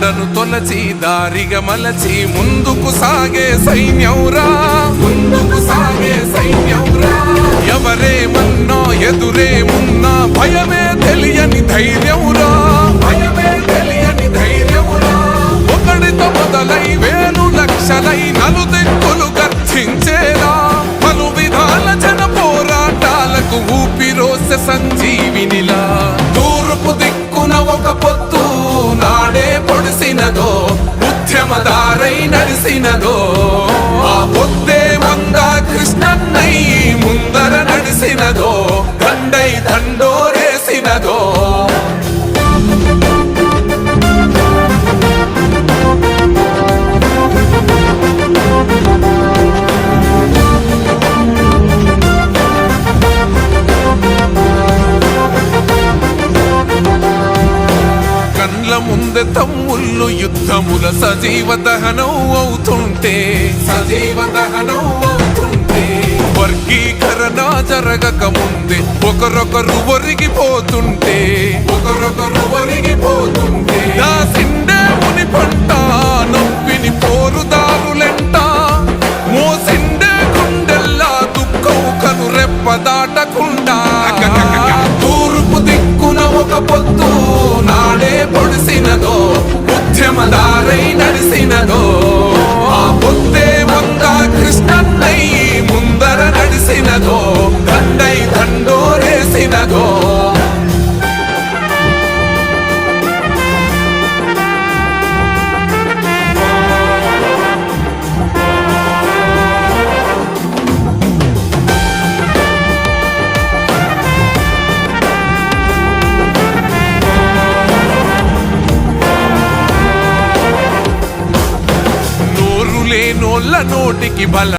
దండను తొలచి దారిగా మలచి ముందుకు సాగే సైన్యంరా, ముందుకు సాగే సైన్యంరా. ఎవరేమన్నా ఎదురేమున్నా భయమే తెలియని ధైర్యంరా, భయమే తెలియని ధైర్యంరా. ఒకడితో మొదలై వేలు లక్షలై నలుదిక్కులు గర్జించేలా పలు విధాల జన పోరాటాలకు ఊపిరోసె సంజీవినిలా. తూర్పు దిక్కున ఒక పొత్తు నాడే పొడిసినదో, ఉద్యమదారై నడిసినదో. ఆ పొద్దే వంగా కృష్ణన్నై ముందర నడిసినదో, దండై దండోరేసినదో. ముందె తమ్ముళ్ళు యుద్ధముల సజీవ దహనం అవుతుంటే, సజీవ దహనం అవుతుంటే. వర్గీకరణ జరగక ముందే ఒకరొకరు ఒరిగిపోతుంటే, ఒకరొకరు ఒరిగిపోతుంటే. దాసిండే ముని పంట నొప్పిని పోరుదారులెంట, మోసిండే గుండెల్లా దుఃఖం కను రెప్ప దాటకుండా. తూర్పు దిక్కున ఒక పొత్తు నాడే పొడిసినదో, ఉద్యమదారై నడిసినదో. ఆ పొద్దే వంగా కృష్ణన్నై ముందర నడిసినదో, దండై దండోరేసినదో. నోరు లేనోళ్ళ నోటికి బల